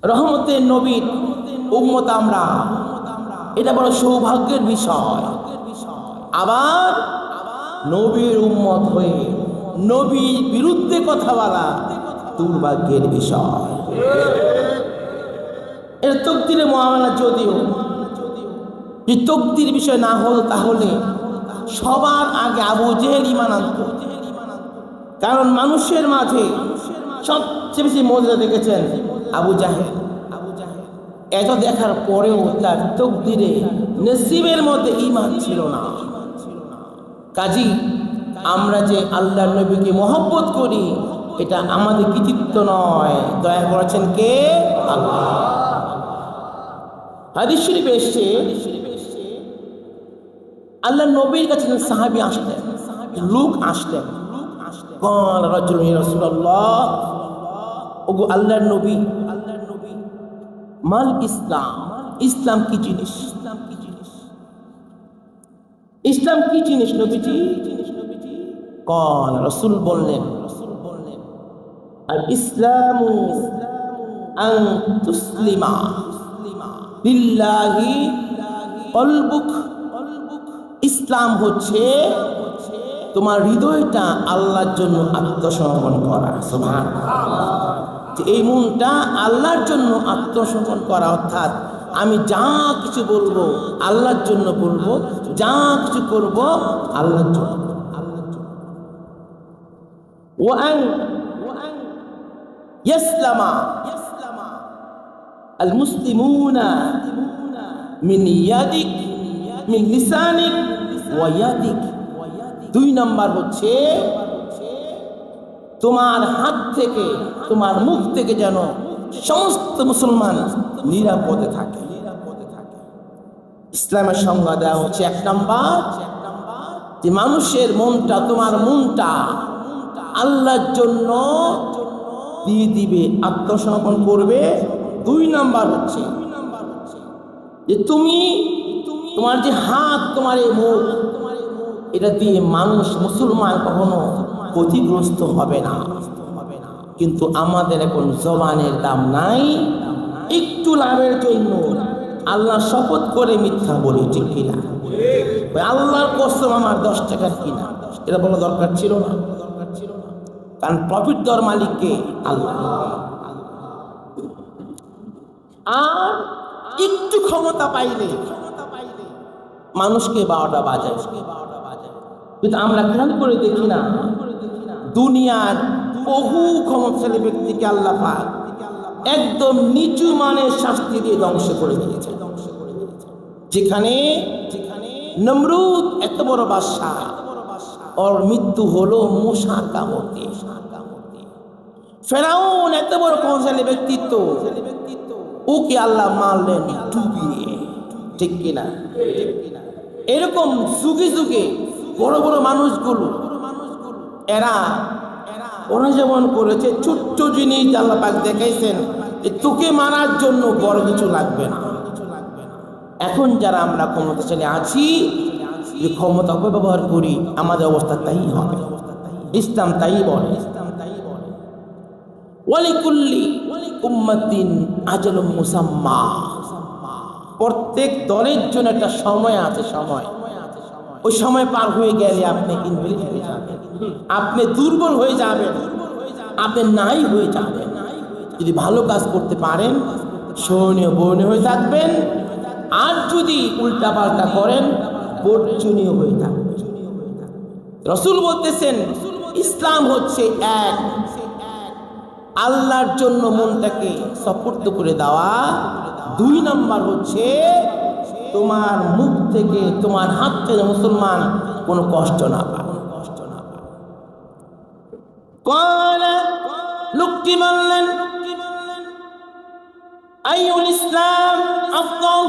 রহমতের নবীর উম্মত আমরা, এটা বড় সৌভাগ্যের বিষয়। আবার নবীর উম্মত হয়ে নবীর বিরুদ্ধে কথা বলা দুর্ভাগ্যের বিষয়। এর তকদিরে মুআমালা, যদিও যে তকদির বিষয় না হতো তাহলে সবার আগে আবু জেহেল ঈমান আনত। কারণ মানুষের মাঝে সবচেয়ে বেশি মজা দেখেছেন আবু জাহেল। এত দেখার পরেও তার তকদিরে নসিবের মধ্যে ঈমান ছিল না। কাজী আমরা যে আল্লাহর নবীকে মহব্বত করি, এটা আমাদের কৃতিত্ব নয়, দয়া করেছেন কে? আল্লাহ। হাদিস শরীফে এসেছে, আল্লাহর নবীর কাছে সাহাবী আসলেন, লোক আসলেন। قال رجل يا رسول الله, ওগো আল্লাহর নবী, মাল ইসলাম, ইসলাম কি জিনিস? ইসলাম কি জিনিস নবীজি? قال, রাসূল বললেন, আল ইসলামু আন তুসলিমা লিল্লাহি কলবুক। ইসলাম হচ্ছে তোমার হৃদয়টা আল্লাহর জন্য আত্মসমর্পণ করা। সুবহানাল্লাহ। এই মনটা আল্লাহর জন্য আত্মসমর্পণ করা, অর্থাৎ আমি যা কিছু বলবো আল্লাহর জন্য বলবো, যা কিছু করব আল্লাহর জন্য। ওয়ান ইয়াসলামা আল মুসলিমুনা মিন ইয়াদিক মিন লিসানিক ওয়া ইয়াদিক। 2 নাম্বার হচ্ছে তোমার হাত থেকে, তোমার মুখ থেকে যেন সমস্ত মুসলমান নিরাপদে থাকে। ইসলামের সংজ্ঞা দেওয়া হচ্ছে 1 নাম্বার, যে মানুষের মনটা, তোমার মনটা আল্লাহর জন্য দিয়ে দিবে, আত্মসমর্পণ করবে। 2 নাম্বার হচ্ছে যে তুমি, তোমার যে হাত, তোমার এই মুখ, এটা দিয়ে মানুষ, মুসলমান কখনো ক্ষতিগ্রস্ত হবে না। কিন্তু আমাদের এখন জবানের দাম নাই, একটু লাভের জন্য আল্লাহ শপথ করে মিথ্যা বলি, ঠিক কিনা? আল্লাহর কসম আমার 10 টাকার কিনা, এটা বলা দরকার ছিল না। কারণ প্রফিট দেওয়ার মালিককে আল্লাহ। আর একটু ক্ষমতা পাইলে মানুষকে 12টা বাজায়। কিন্তু আমরা খেয়াল করে দেখি না, দুনিয়ার বহু ক্ষমতাশালী ব্যক্তিকে আল্লাহ পাক একদম নিচু মানের শাস্তি দিয়ে ধ্বংস করে দিয়েছে। যেখানে নমরুদ এত বড় বাদশাহ, ওর মৃত্যু হলো মূসার কামড় দিয়ে। ফেরাউন এত বড় ক্ষমতাশালী ব্যক্তিত্ব, ওকে আল্লাহ মারলেন ডুবিয়ে, ঠিক কিনা? এরকম যুগে যুগে বড় বড় মানুষগুলো, ওরা যেমন করেছে, ছোট্ট জিনিস আল্লাহ পাক দেখাইছেন যে তোকে মারার জন্য বড় কিছু লাগবে না। এখন যারা আমরা ক্ষমতাশালী আছি, যে ক্ষমতা অপব্যবহার করি, আমাদের অবস্থা তাই হবে। ইসলাম তাই বলে, ওয়ালিকুল্লি উম্মাতিন আজালুম মুসাম্মা। প্রত্যেক দলের জন্য একটা সময় আছে, সময়। ওই সময় পার হয়ে গেলে আপনি ইনভ্যালিড হয়ে যাবেন, আপনি দুর্বল হয়ে যাবেন, আপনি নাই হয়ে যাবেন। যদি ভালো কাজ করতে পারেন, স্মরণীয় বর্ণীয় হয়ে থাকবেন, আর যদি উল্টাপাল্টা করেন, বর্জনীয় হয়ে থাকবেন। রাসূল বলতেছেন, ইসলাম হচ্ছে এক, আল্লাহর জন্য মনটাকে সপর্দ করে দেওয়া। 2 নাম্বার হচ্ছে তোমার মুখ থেকে, তোমার হাত থেকে মুসলমান কোনো কষ্ট না পায়। লোকটি বললেন, আইউল ইসলাম আফদল,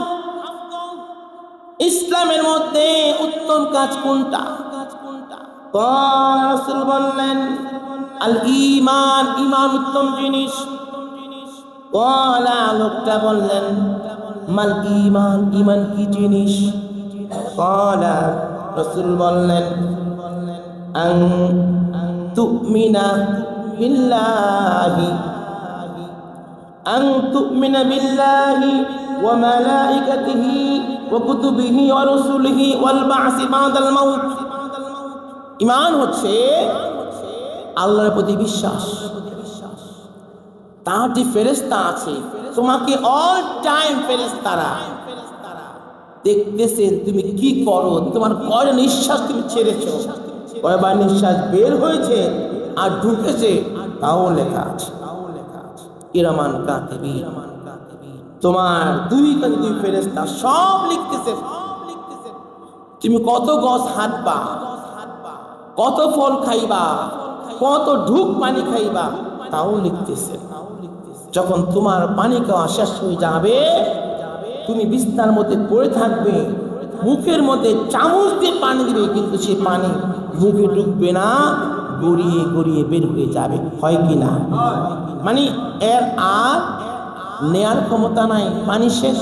ইসলামের মধ্যে উত্তম কাজ কোনটা? রাসূল বললেন, আল ঈমান, ঈমান উত্তম জিনিস। লোকটা বললেন, মাল ঈমান, ঈমান কি জিনিস? রাসূল বললেন, আন তুমিনা বিল্লাহি, আন তুমিনা বিল্লাহি ওয়া মালাইকাতিহি ওয়া কুতুবিহি ওয়া রাসূলিহি ওয়াল বা'সি বা'দাল মাউত। ঈমান হচ্ছে আল্লাহর প্রতি বিশ্বাস, তার যে ফেরেশতা আছে তোমাকে অল টাইম ফেরেশতারা দেখতেছেন তুমি কি করো, তোমার কয় নিঃশ্বাস তুমি ছেড়েছো, কয়বার নিঃশ্বাস বের হয়েছে আর ঢুকেছে তাও লেখা আছে। কিরামান কাতিবিন, তোমার দুই কাঁধে দুই ফেরেশতা সব লিখতেছে। তুমি কত গজ হাঁটবা, কত ফল খাইবা, কত ঢুক পানি খাইবা তাও লিখতেছে। যখন তোমার পানি খাওয়া শেষ হয়ে যাবে, তুমি বিছানার মধ্যে পড়ে থাকবে, মুখের মধ্যে চামচ দিয়ে পানি দিবে, কিন্তু সে পানি মুখে ঢুকবে না, গড়িয়ে গড়িয়ে বের হয়ে যাবে। হয় কি না? মানে এর আর নেয়ার ক্ষমতা নাই, পানি শেষ।